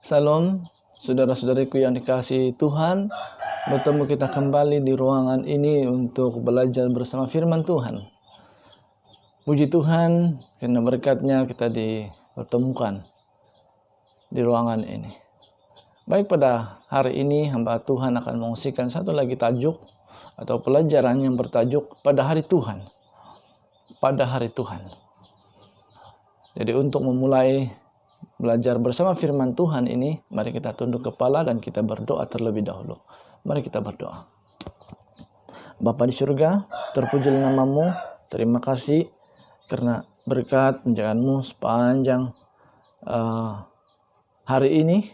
Salam, saudara-saudariku yang dikasihi Tuhan. Bertemu kita kembali di ruangan ini untuk belajar bersama firman Tuhan. Puji Tuhan, karena berkatnya kita dipertemukan di ruangan ini. Baik, pada hari ini hamba Tuhan akan mengungsikan satu lagi tajuk atau pelajaran yang bertajuk pada hari Tuhan. Pada hari Tuhan. Jadi untuk memulai belajar bersama firman Tuhan ini, mari kita tunduk kepala dan kita berdoa terlebih dahulu. Mari kita berdoa. Bapa di surga, terpujilah namamu. Terima kasih karena berkat penjagaanmu sepanjang hari ini,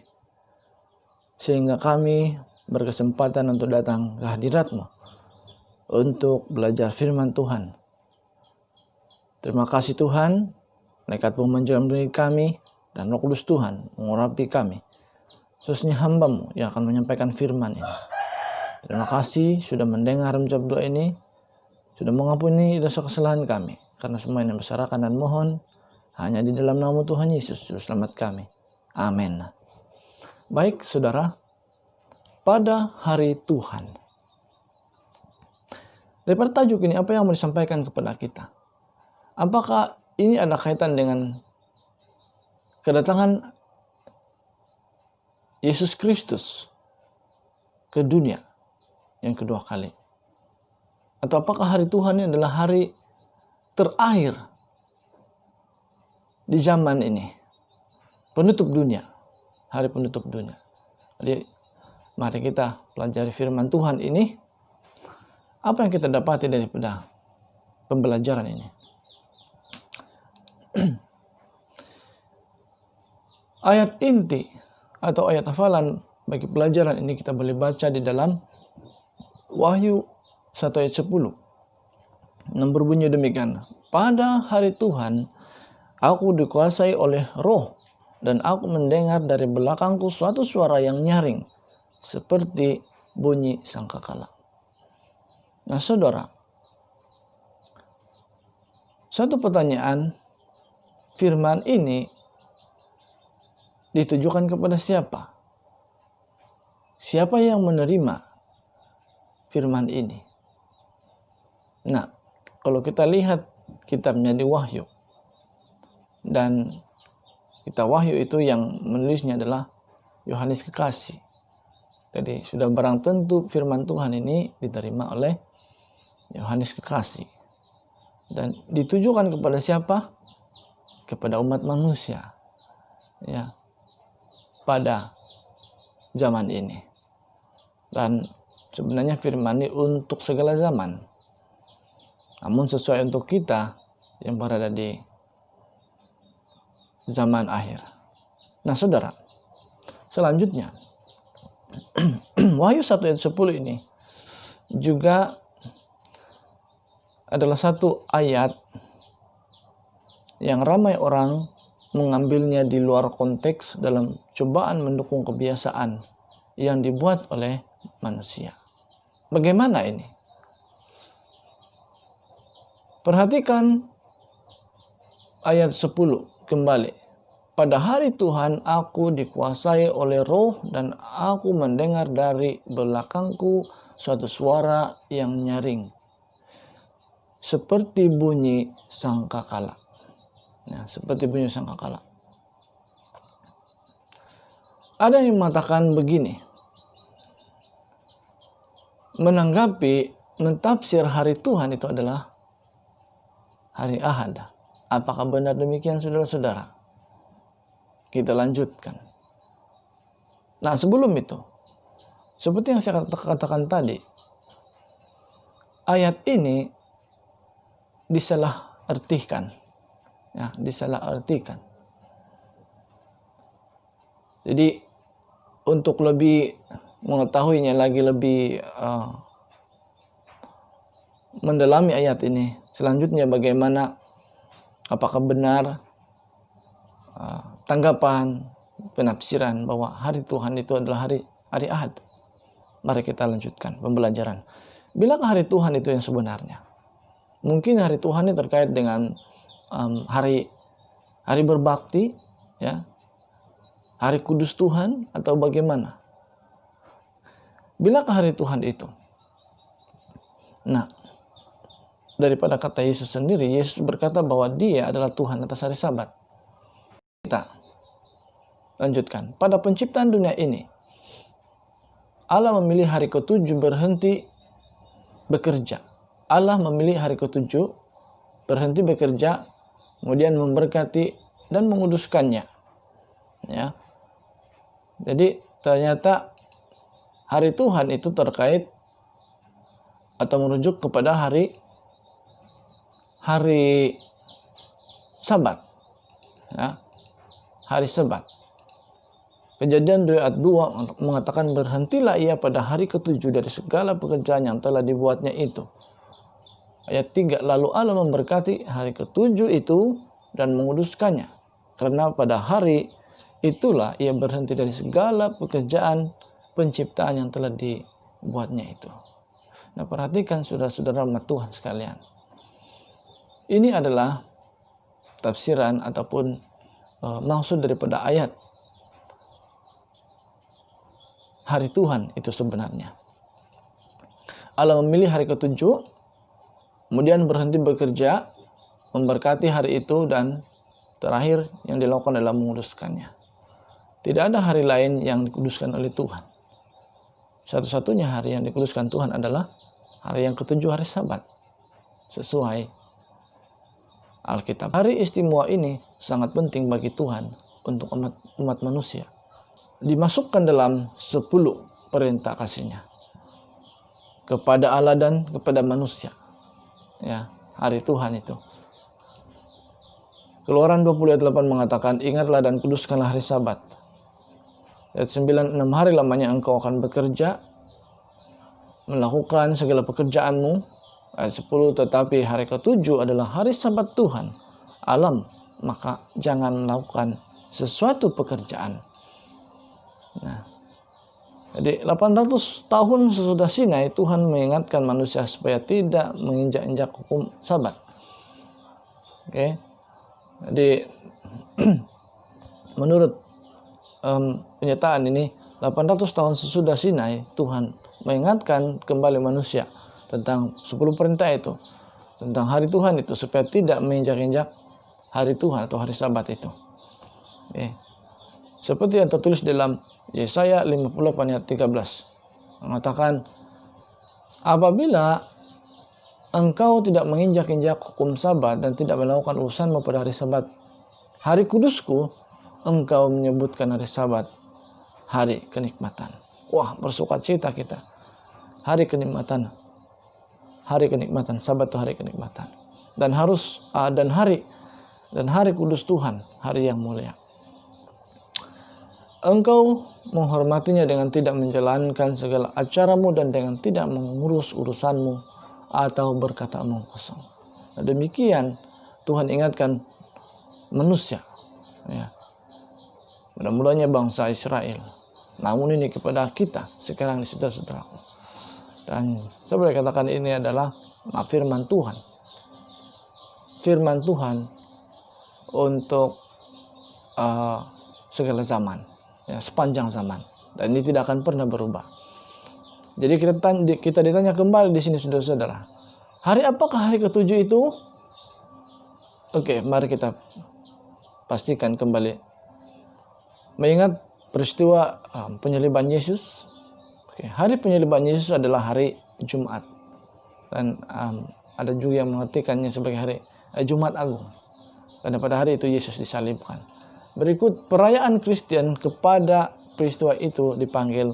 sehingga kami berkesempatan untuk datang ke hadirat-Mu untuk belajar firman Tuhan. Terima kasih Tuhan, Malaikat-Mu menjaga kami, dan Roh Kudus Tuhan mengurapi kami, khususnya hamba-Mu yang akan menyampaikan firman ini. Terima kasih sudah mendengar menjawab doa ini, sudah mengampuni dosa kesalahan kami, karena semua ini bersarahkan dan mohon hanya di dalam nama Tuhan Yesus, Juru Selamat kami. Amin. Baik saudara, pada hari Tuhan. Daripada tajuk ini, apa yang mau disampaikan kepada kita? Apakah ini ada kaitan dengan kedatangan Yesus Kristus ke dunia yang kedua kali? Atau apakah hari Tuhan ini adalah hari terakhir di zaman ini? Penutup dunia. Hari penutup dunia. Jadi mari kita pelajari firman Tuhan ini. Apa yang kita dapati daripada pembelajaran ini? Ayat inti atau ayat hafalan bagi pelajaran ini kita boleh baca di dalam Wahyu 1 ayat 10. Yang berbunyi demikian. Pada hari Tuhan, aku dikuasai oleh roh, dan aku mendengar dari belakangku suatu suara yang nyaring, seperti bunyi sangkakala. Nah saudara, satu pertanyaan, firman ini ditujukan kepada siapa? Siapa yang menerima firman ini? Nah, kalau kita lihat kitabnya di Wahyu, dan kitab Wahyu itu yang menulisnya adalah Yohanes Kekasih. Jadi sudah barang tentu firman Tuhan ini diterima oleh Yohanes Kekasih. Dan ditujukan kepada siapa? Kepada umat manusia. Ya. Pada zaman ini. Dan sebenarnya firman ini untuk segala zaman. Namun sesuai untuk kita yang berada di zaman akhir. Nah saudara, selanjutnya Wahyu 1 ayat 10 ini juga adalah satu ayat yang ramai orang mengambilnya di luar konteks dalam cobaan mendukung kebiasaan yang dibuat oleh manusia. Bagaimana ini? Perhatikan ayat 10 kembali. Pada hari Tuhan aku dikuasai oleh roh, dan aku mendengar dari belakangku suatu suara yang nyaring, seperti bunyi sangkakala. Nah, seperti bunyi sangkakala. Ada yang mengatakan begini, menanggapi mentafsir hari Tuhan itu adalah hari Ahad. Apakah benar demikian saudara-saudara? Kita lanjutkan. Nah sebelum itu, seperti yang saya katakan tadi, ayat ini disalahartikan. Ya, disalahartikan. Jadi untuk lebih mengetahuinya lagi, lebih mendalami ayat ini, selanjutnya bagaimana, apakah benar tanggapan, penafsiran bahwa hari Tuhan itu adalah hari Ahad. Mari kita lanjutkan pembelajaran. Bilakah hari Tuhan itu yang sebenarnya? Mungkin hari Tuhan ini terkait dengan hari berbakti, ya, Hari kudus Tuhan atau bagaimana? Bilakah hari Tuhan itu? Nah, daripada kata Yesus sendiri, Yesus berkata bahwa Dia adalah Tuhan atas hari Sabat. Kita lanjutkan. Pada penciptaan dunia ini, Allah memilih hari ketujuh berhenti bekerja. Allah memilih hari ketujuh berhenti bekerja, kemudian memberkati dan menguduskannya. Ya. Jadi ternyata hari Tuhan itu terkait atau merujuk kepada hari Sabat. Ya. Hari Sabat. Kejadian 2 ayat 2 mengatakan berhentilah ia pada hari ketujuh dari segala pekerjaan yang telah dibuatnya itu. Ayat 3, lalu Allah memberkati hari ketujuh itu dan menguduskannya. Karena pada hari itulah ia berhenti dari segala pekerjaan penciptaan yang telah dibuatnya itu. Nah, perhatikan saudara-saudara umat Tuhan sekalian. Ini adalah tafsiran ataupun maksud daripada ayat hari Tuhan itu sebenarnya. Allah memilih hari ketujuh, kemudian berhenti bekerja, memberkati hari itu, dan terakhir yang dilakukan adalah menguduskannya. Tidak ada hari lain yang dikuduskan oleh Tuhan. Satu-satunya hari yang dikuduskan Tuhan adalah hari yang ketujuh, hari Sabat. Sesuai Alkitab. Hari istimewa ini sangat penting bagi Tuhan untuk umat manusia. Dimasukkan dalam 10 perintah kasih-Nya kepada Allah dan kepada manusia. Ya, hari Tuhan itu. Keluaran 20 ayat 8 mengatakan, ingatlah dan kuduskanlah hari Sabat. Ayat 9, 6 hari lamanya engkau akan bekerja, melakukan segala pekerjaanmu. Ayat 10, tetapi hari ketujuh adalah hari Sabat Tuhan alam, maka jangan melakukan sesuatu pekerjaan. Nah, jadi 800 tahun sesudah Sinai, Tuhan mengingatkan manusia supaya tidak menginjak-injak hukum Sabat. Oke. Jadi menurut penyataan ini, 800 tahun sesudah Sinai, Tuhan mengingatkan kembali manusia tentang 10 perintah itu, tentang hari Tuhan itu, supaya tidak menginjak-injak hari Tuhan atau hari Sabat itu. Seperti yang tertulis dalam Yesaya 58 ayat 13 mengatakan, apabila engkau tidak menginjak-injak hukum Sabat dan tidak melakukan urusanmu pada hari Sabat, hari kudusku, engkau menyebutkan hari Sabat hari kenikmatan. Wah, bersukacita kita. Hari kenikmatan. Hari kenikmatan, Sabat itu hari kenikmatan. Dan hari kudus Tuhan, hari yang mulia. Engkau menghormatinya dengan tidak menjalankan segala acaramu dan dengan tidak mengurus urusanmu atau berkata omong kosong. Nah, demikian Tuhan ingatkan manusia. Ya. Mula-mulanya bangsa Israel. Namun ini kepada kita sekarang, saudara-saudaraku. Dan saya boleh katakan ini adalah firman Tuhan. Firman Tuhan untuk segala zaman, ya, sepanjang zaman. Dan ini tidak akan pernah berubah. Jadi kita ditanya kembali di sini, saudara-saudara. Hari apakah hari ketujuh itu? Oke, mari kita pastikan kembali. Mengingat peristiwa penyaliban Yesus. Hari penyaliban Yesus adalah hari Jumat. Dan ada juga yang mengartikannya sebagai hari Jumat Agung. Karena pada hari itu Yesus disalibkan. Berikut perayaan Kristen kepada peristiwa itu dipanggil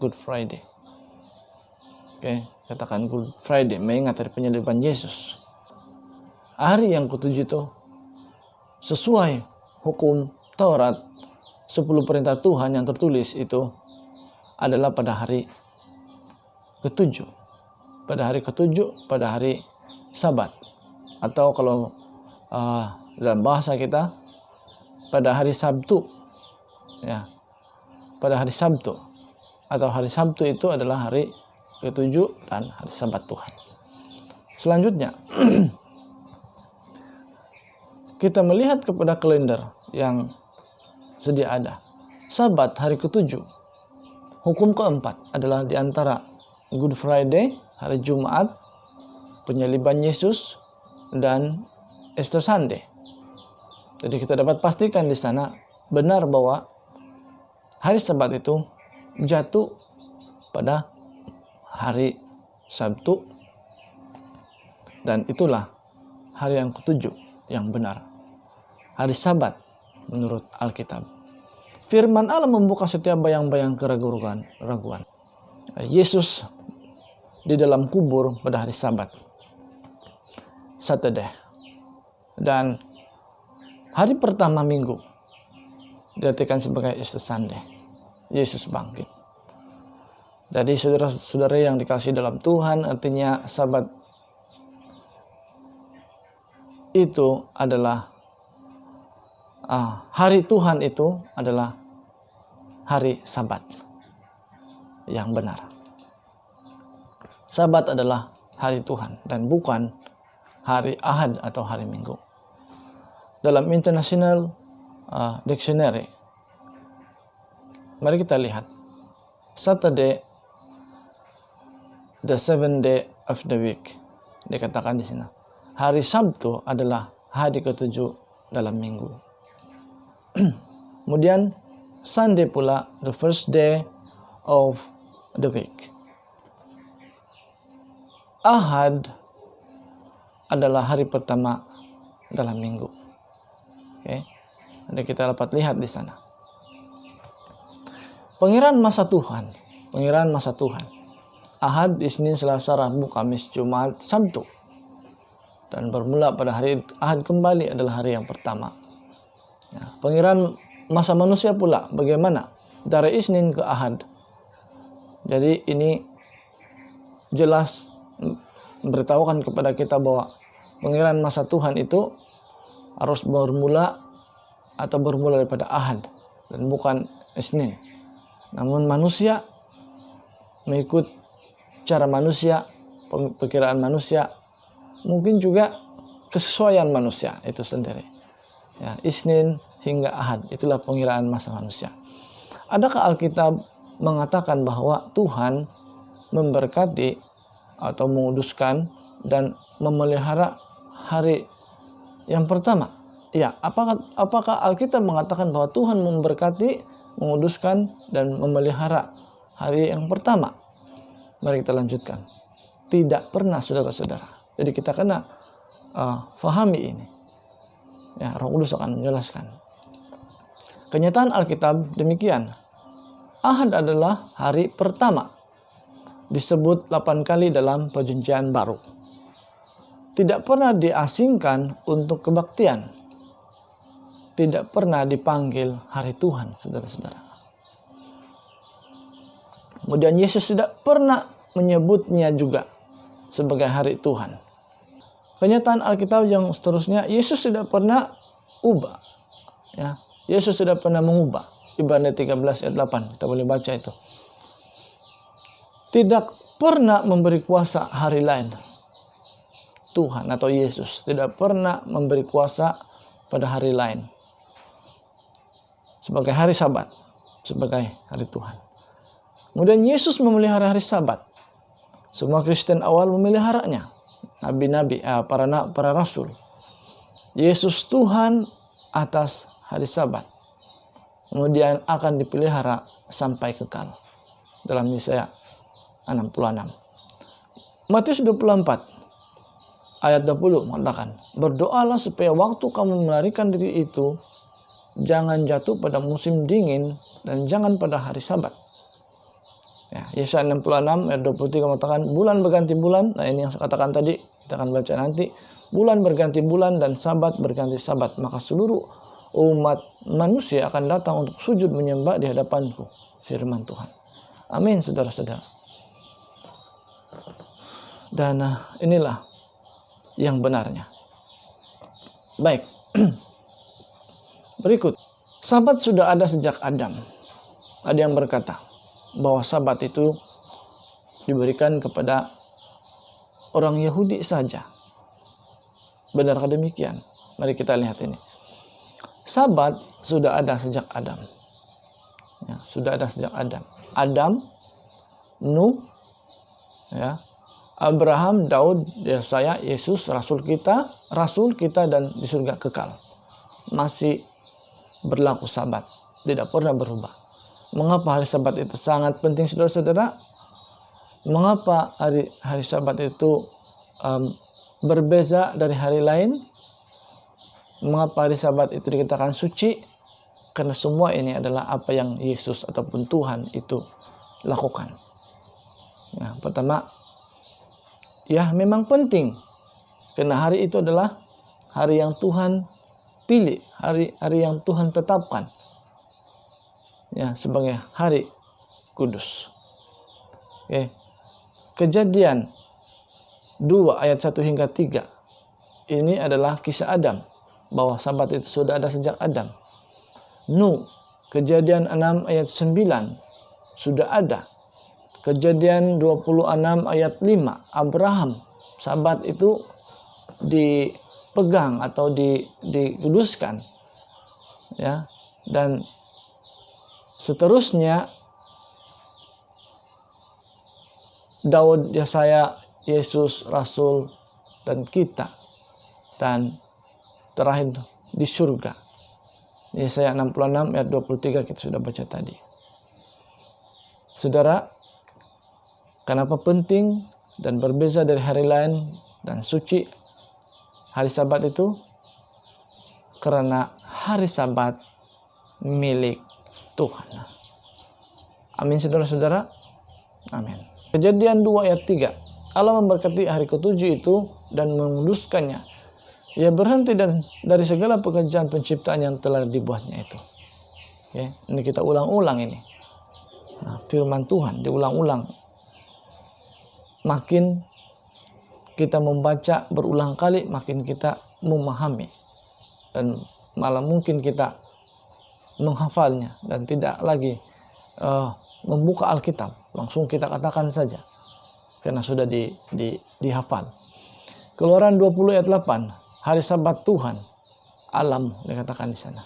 Good Friday. Katakan Good Friday, mengingat hari penyaliban Yesus. Hari yang ketujuh itu sesuai hukum Taurat, 10 perintah Tuhan yang tertulis itu adalah pada hari ketujuh. Pada hari ketujuh, pada hari Sabat. Atau kalau dalam bahasa kita, pada hari Sabtu. Ya. Pada hari Sabtu. Atau hari Sabtu itu adalah hari ketujuh dan hari Sabat Tuhan. Selanjutnya, kita melihat kepada kalender yang sedia ada. Sabat hari ketujuh. Hukum keempat adalah di antara Good Friday, hari Jumat, penyaliban Yesus, dan Easter Sunday. Jadi kita dapat pastikan di sana benar bahwa hari Sabat itu jatuh pada hari Sabtu, dan itulah hari yang ketujuh yang benar, hari Sabat menurut Alkitab. Firman Allah membuka setiap bayang-bayang keraguan. Yesus di dalam kubur pada hari Sabat, Saturday, dan hari pertama minggu diartikan sebagai Easter Sunday. Yesus bangkit. Jadi saudara-saudara yang dikasihi dalam Tuhan, artinya Sabat itu adalah hari Tuhan, itu adalah hari Sabat yang benar. Sabat adalah hari Tuhan dan bukan hari Ahad atau hari Minggu. Dalam International Dictionary, mari kita lihat. Saturday, the seventh day of the week, dikatakan di sini. Hari Sabtu adalah hari ketujuh dalam minggu. Kemudian Sunday pula, the first day of the week. Ahad adalah hari pertama dalam minggu. Oke. Jadi kita dapat lihat di sana. Pengiraan masa Tuhan. Ahad, Isnin, Selasa, Rabu, Kamis, Jumat, Sabtu. Dan bermula pada hari Ahad kembali adalah hari yang pertama. Ya, pengiraan masa manusia pula bagaimana? Dari Isnin ke Ahad. Jadi ini jelas memberitahukan kepada kita bahwa pengiraan masa Tuhan itu harus bermula daripada Ahad dan bukan Isnin. Namun manusia mengikut cara manusia, perkiraan manusia, mungkin juga kesesuaian manusia itu sendiri. Ya, Isnin hingga Ahad, itulah pengiraan masa manusia. Adakah Alkitab mengatakan bahwa Tuhan memberkati atau menguduskan dan memelihara hari yang pertama? Ya, apakah Alkitab mengatakan bahwa Tuhan memberkati, menguduskan, dan memelihara hari yang pertama? Mari kita lanjutkan. Tidak pernah, saudara-saudara. Jadi kita kena fahami ini. Ya, Roh Kudus akan menjelaskan. Kenyataan Alkitab demikian. Ahad adalah hari pertama. Disebut 8 kali dalam Perjanjian Baru. Tidak pernah diasingkan untuk kebaktian. Tidak pernah dipanggil hari Tuhan, saudara-saudara. Kemudian Yesus tidak pernah menyebutnya juga sebagai hari Tuhan. Kenyataan Alkitab yang seterusnya, Yesus tidak pernah ubah. Ya, Yesus tidak pernah mengubah. Ibrani 13 ayat 8, kita boleh baca itu. Tidak pernah memberi kuasa hari lain. Tuhan atau Yesus tidak pernah memberi kuasa pada hari lain. Sebagai hari Sabat, sebagai hari Tuhan. Kemudian Yesus memelihara hari Sabat. Semua Kristen awal memeliharanya. Nabi-nabi, para rasul. Yesus Tuhan atas hari Sabat. Kemudian akan dipelihara sampai kekal. Dalam Yesaya 66. Matius 24 ayat 20 mengatakan, berdoalah supaya waktu kamu melarikan diri itu jangan jatuh pada musim dingin dan jangan pada hari Sabat. Ya, Yesaya 66 ayat 23 mengatakan, bulan berganti bulan. Nah, ini yang saya katakan tadi, kita akan baca nanti. Bulan berganti bulan dan Sabat berganti Sabat, maka seluruh umat manusia akan datang untuk sujud menyembah di hadapanku. Firman Tuhan. Amin, saudara-saudara. Dan inilah yang benarnya. Baik. Berikut. Sabat sudah ada sejak Adam. Ada yang berkata bahwa Sabat itu diberikan kepada orang Yahudi saja. Benarkah demikian? Mari kita lihat ini. Sabat sudah ada sejak Adam. sudah ada sejak Adam. Adam, Nuh, ya, Abraham, Daud, Yesaya, Yesus, rasul kita dan di surga kekal. Masih berlaku Sabat, tidak pernah berubah. Mengapa hari Sabat itu sangat penting, saudara-saudara? Mengapa hari Sabat itu berbeza dari hari lain? Mengapa hari Sabat itu dikatakan suci? Karena semua ini adalah apa yang Yesus ataupun Tuhan itu lakukan. Ya, pertama, ya memang penting karena hari itu adalah hari yang Tuhan pilih, hari yang Tuhan tetapkan, ya, sebagai hari kudus. Oke. Kejadian 2 ayat 1 hingga 3 ini adalah kisah Adam, bahwa Sabat itu sudah ada sejak Adam. Nuh, Kejadian 6 ayat 9 sudah ada. Kejadian 26 ayat 5, Abraham, Sabat itu dipegang atau dikuduskan, ya. Dan seterusnya Daud, Yesaya, Yesus, rasul, dan kita, dan terakhir di surga. Yesaya 66 ayat 23 kita sudah baca tadi. Saudara, kenapa penting dan berbeza dari hari lain dan suci hari Sabat itu? Karena hari Sabat milik Tuhan. Amin, saudara-saudara. Amin. Kejadian 2 ayat 3. Allah memberkati hari ke-7 itu dan menguduskannya. Ia berhenti dari segala pekerjaan penciptaan yang telah dibuatnya itu. Oke, ini kita ulang-ulang ini. Nah, firman Tuhan diulang-ulang. Makin kita membaca berulang kali, makin kita memahami. Dan malah mungkin kita menghafalnya dan tidak lagi membuka Alkitab. Langsung kita katakan saja. Karena sudah dihafal. Keluaran 20 ayat 8. Hari Sabat Tuhan. Alam dikatakan di sana.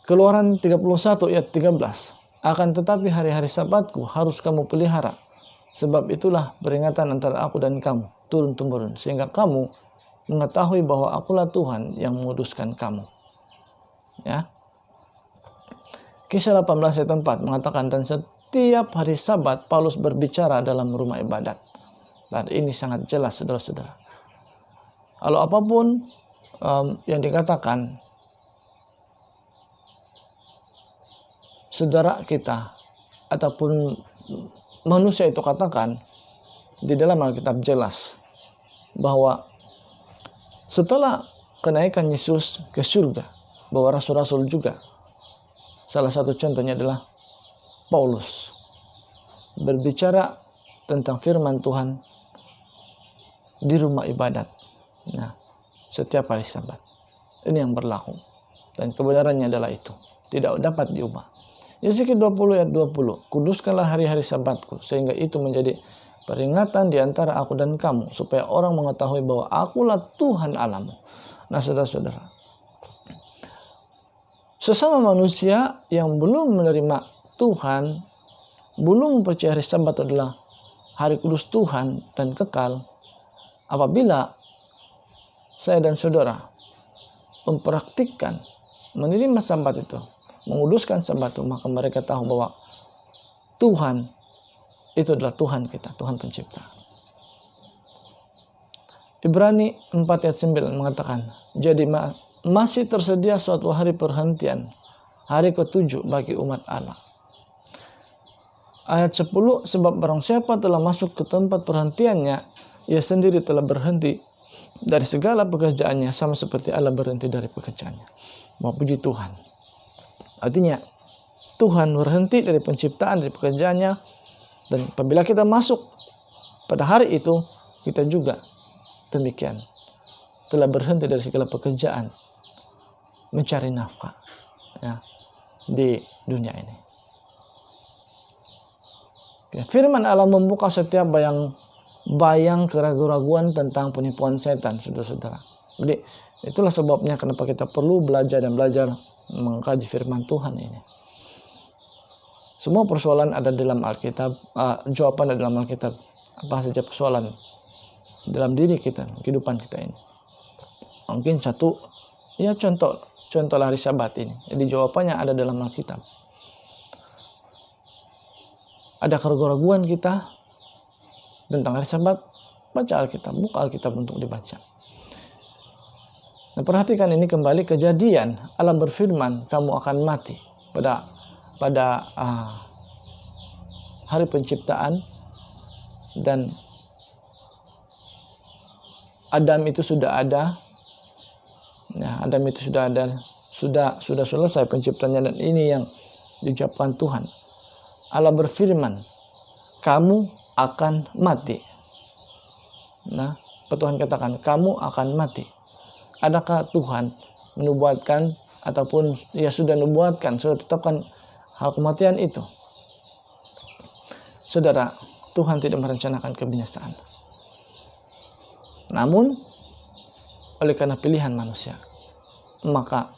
Keluaran 31 ayat 13. Akan tetapi hari-hari Sabatku harus kamu pelihara. Sebab itulah peringatan antara aku dan kamu turun-temurun. Sehingga kamu mengetahui bahwa akulah Tuhan yang menguduskan kamu. Ya. Kisah 18 ayat 4 mengatakan, dan setiap hari Sabat Paulus berbicara dalam rumah ibadat. Dan ini sangat jelas, saudara-saudara. Kalau apapun yang dikatakan saudara kita ataupun manusia itu katakan, di dalam Alkitab jelas bahwa setelah kenaikan Yesus ke surga, bahwa rasul-rasul juga, salah satu contohnya adalah Paulus, berbicara tentang firman Tuhan di rumah ibadat. Nah, setiap hari Sabat. Ini yang berlaku. Dan kebenarannya adalah itu. Tidak dapat diubah. Yesaya 20 ayat 20. Kuduskanlah hari-hari Sabatku, sehingga itu menjadi peringatan di antara aku dan kamu, supaya orang mengetahui bahwa akulah Tuhan Allahmu. Nah, saudara-saudara, sesama manusia yang belum menerima Tuhan, belum percaya hari Sabat adalah hari kudus Tuhan dan kekal, apabila saya dan saudara mempraktikkan, menerima Sabat itu, menguduskan Sabat itu, maka mereka tahu bahwa Tuhan itu adalah Tuhan kita, Tuhan pencipta. Ibrani 4 ayat 9 mengatakan, jadi masih tersedia suatu hari perhentian, hari ke-7 bagi umat Allah. Ayat 10, sebab barang siapa telah masuk ke tempat perhentiannya, ia sendiri telah berhenti dari segala pekerjaannya, sama seperti Allah berhenti dari pekerjaannya. Mau puji Tuhan. Artinya, Tuhan berhenti dari penciptaan, dari pekerjaannya, dan apabila kita masuk pada hari itu, kita juga demikian. Telah berhenti dari segala pekerjaan, mencari nafkah, ya, di dunia ini. Firman Allah membuka setiap bayang keraguan-raguan tentang penipuan setan, saudara-saudara. Jadi itulah sebabnya kenapa kita perlu belajar dan belajar mengkaji firman Tuhan ini. Semua persoalan ada dalam Alkitab, jawaban ada dalam Alkitab. Apa saja persoalan dalam diri kita, kehidupan kita ini. Mungkin satu, ya contoh hari Sabat ini. Jadi jawabannya ada dalam Alkitab. Ada keraguan kita tentang hari Sabat, baca Alkitab, buka Alkitab untuk dibaca. Nah, perhatikan ini kembali Kejadian. Allah berfirman, kamu akan mati pada hari penciptaan, dan Adam itu sudah ada. Ya, Adam itu sudah ada, sudah selesai penciptanya, dan ini yang diucapkan Tuhan. Allah berfirman, kamu akan mati. Nah, Tuhan katakan, kamu akan mati. Adakah Tuhan menubuatkan ataupun ya sudah nubuatkan, sudah tetapkan hal kematian itu? Saudara, Tuhan tidak merencanakan kebinasaan. Namun, oleh karena pilihan manusia, maka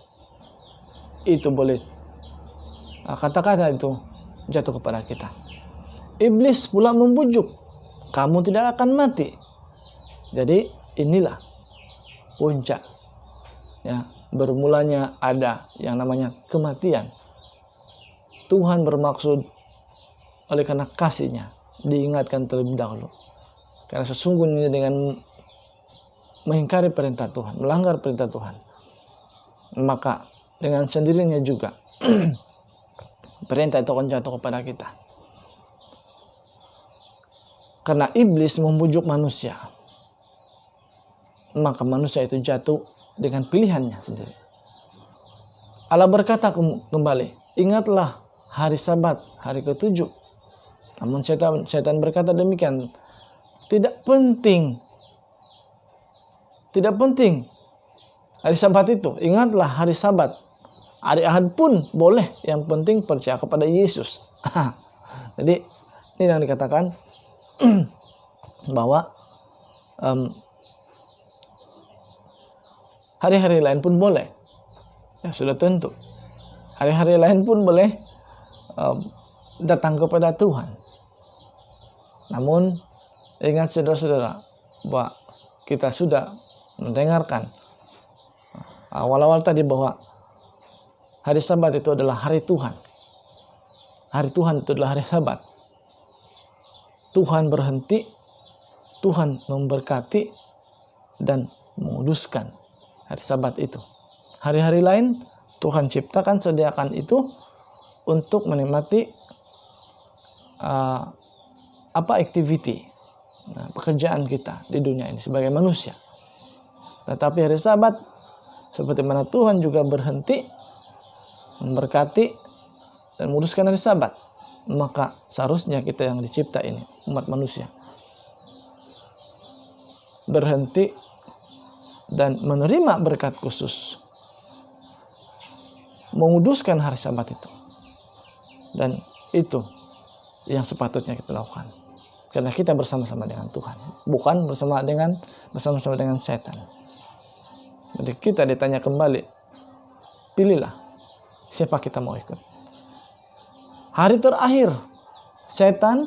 itu boleh, kata-kata itu jatuh kepada kita. Iblis pula membujuk, kamu tidak akan mati. Jadi inilah puncak, ya, bermulanya ada yang namanya kematian. Tuhan bermaksud oleh karena kasih-Nya diingatkan terlebih dahulu. Karena sesungguhnya dengan mengingkari perintah Tuhan, melanggar perintah Tuhan, maka dengan sendirinya juga perintah itu akan jatuh kepada kita. Karena iblis membujuk manusia, maka manusia itu jatuh dengan pilihannya sendiri. Allah berkata kembali, ingatlah hari Sabat, hari ke-7. Namun setan berkata demikian, tidak penting hari Sabat itu. Ingatlah hari Sabat. Hari Ahad pun boleh, yang penting percaya kepada Yesus. Jadi ini yang dikatakan bahwa hari-hari lain pun boleh. Ya sudah tentu. Hari-hari lain pun boleh datang kepada Tuhan. Namun ingat saudara-saudara, bahwa kita sudah mendengarkan awal-awal tadi bahwa hari Sabat itu adalah hari Tuhan. Hari Tuhan itu adalah hari Sabat. Tuhan berhenti, Tuhan memberkati dan menguduskan hari Sabat itu. Hari-hari lain Tuhan ciptakan, sediakan itu untuk menikmati activity, pekerjaan kita di dunia ini sebagai manusia. Tetapi hari Sabat, seperti mana Tuhan juga berhenti, memberkati dan menguduskan hari Sabat, maka seharusnya kita yang dicipta ini, umat manusia, berhenti dan menerima berkat khusus, menguduskan hari Sabat itu. Dan itu yang sepatutnya kita lakukan, karena kita bersama-sama dengan Tuhan, bukan bersama-sama dengan setan. Jadi kita ditanya kembali, pilihlah siapa kita mau ikut. Hari terakhir, setan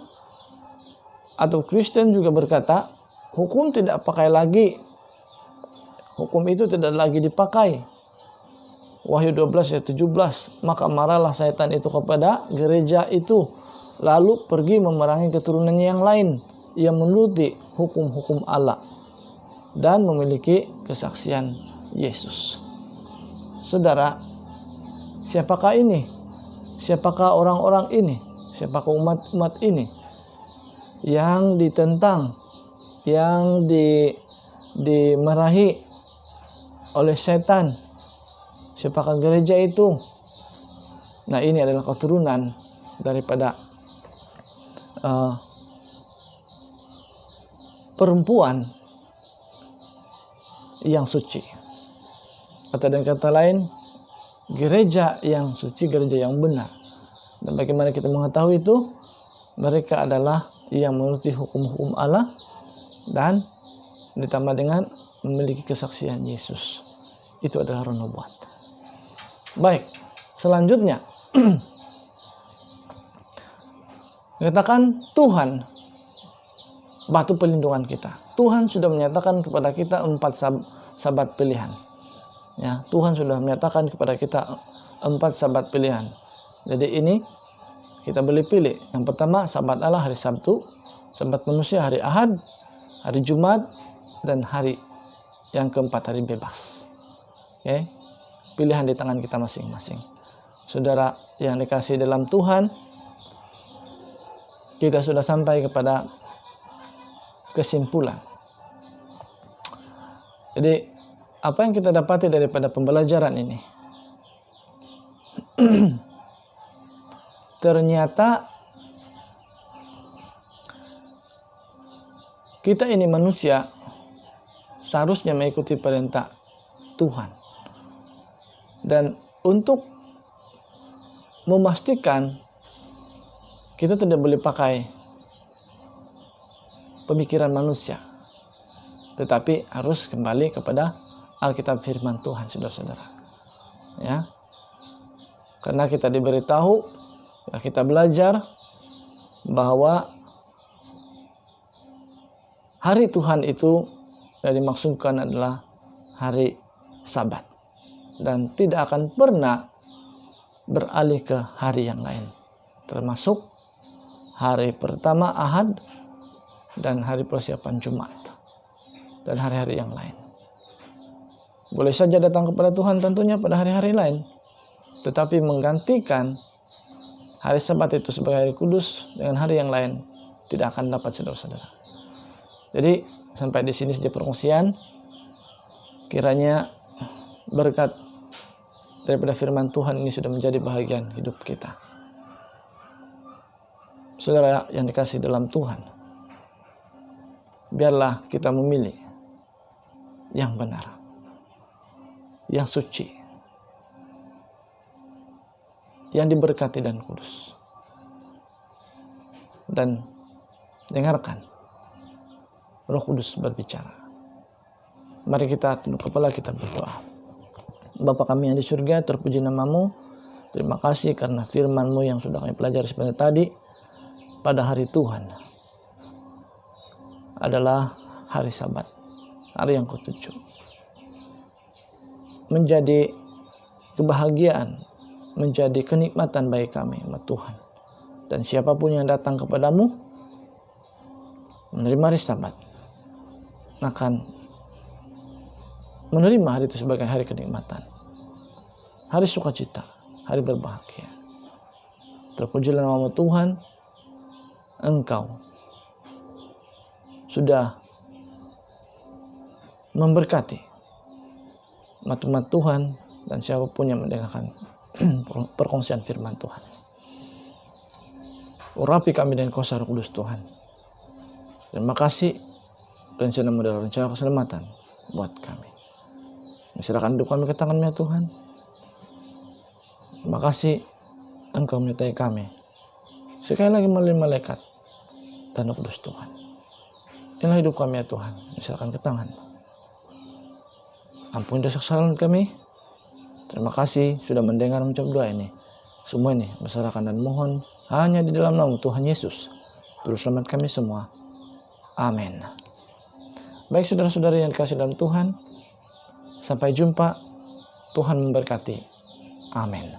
atau Kristen juga berkata, hukum tidak pakai lagi. Hukum itu tidak lagi dipakai. Wahyu 12 ayat 17, maka marahlah setan itu kepada gereja itu, lalu pergi memerangi keturunannya yang lain yang menuruti hukum-hukum Allah dan memiliki kesaksian Yesus. Saudara, siapakah ini? Siapakah orang-orang ini? Siapakah umat-umat ini yang ditentang, yang dimarahi oleh setan? Siapakah gereja itu? Nah, ini adalah keturunan daripada perempuan yang suci. Atau dengan kata lain, gereja yang suci, gereja yang benar. Dan bagaimana kita mengetahui itu? Mereka adalah yang menuruti hukum-hukum Allah dan ditambah dengan memiliki kesaksian Yesus. Itu adalah roh nubuat. Baik, selanjutnya katakan Tuhan batu perlindungan kita. Tuhan sudah menyatakan kepada kita 4 sahabat pilihan. Ya, Tuhan sudah menyatakan kepada kita 4 sahabat pilihan. Jadi ini kita boleh pilih. Yang pertama sahabat Allah hari Sabtu, sahabat manusia hari Ahad, hari Jumat, dan hari yang keempat hari bebas. Oke, pilihan di tangan kita masing-masing. Saudara yang dikasihi dalam Tuhan, kita sudah sampai kepada kesimpulan. Jadi apa yang kita dapati daripada pembelajaran ini? Ternyata kita ini manusia seharusnya mengikuti perintah Tuhan. Dan untuk memastikan kita tidak boleh pakai pemikiran manusia, tetapi harus kembali kepada Alkitab firman Tuhan, saudara-saudara. Ya, karena kita diberitahu, ya, kita belajar bahwa hari Tuhan itu yang dimaksudkan adalah hari Sabat dan tidak akan pernah beralih ke hari yang lain, termasuk hari pertama Ahad dan hari persiapan Jumat dan hari-hari yang lain. Boleh saja datang kepada Tuhan tentunya pada hari-hari lain, tetapi menggantikan hari Sabat itu sebagai hari kudus dengan hari yang lain tidak akan dapat, saudara-saudara. Jadi sampai di sini saja perkongsian. Kiranya berkat daripada firman Tuhan ini sudah menjadi bahagian hidup kita. Saudara yang dikasihi dalam Tuhan, biarlah kita memilih yang benar, yang suci, yang diberkati dan kudus. Dan dengarkan Roh Kudus berbicara. Mari kita tunduk kepala, kita berdoa. Bapa kami yang di surga, terpuji nama-Mu. Terima kasih karena firman-Mu yang sudah kami pelajari sebentar tadi. Pada hari Tuhan adalah hari Sabat, hari yang ke-7. Menjadi kebahagiaan, menjadi kenikmatan bagi kami, Tuhan. Dan siapapun yang datang kepadamu menerima hari Sabat akan menerima hari itu sebagai hari kenikmatan, hari sukacita, hari berbahagia. Terpujilah nama Tuhan. Engkau sudah memberkati umat-umat Tuhan dan siapapun yang mendengarkan perkongsian firman Tuhan. Urapi kami dengan kuasa Roh Kudus Tuhan. Terima kasih rencana-Mu adalah rencana keselamatan buat kami. Serahkan hidup kami ke tangan-Mu ya Tuhan. Terima kasih Engkau menyertai kami. Sekali lagi melalui malaikat dan Roh Kudus Tuhan. Inilah hidup kami ya Tuhan, serahkan ke tangan. Ampuni dosa kesalahan kami. Terima kasih sudah mendengar mengucap doa ini. Semua ini berserahkan dan mohon hanya di dalam nama Tuhan Yesus. Terus selamat kami semua. Amin. Baik saudara-saudari yang dikasihi dalam Tuhan. Sampai jumpa. Tuhan memberkati. Amin.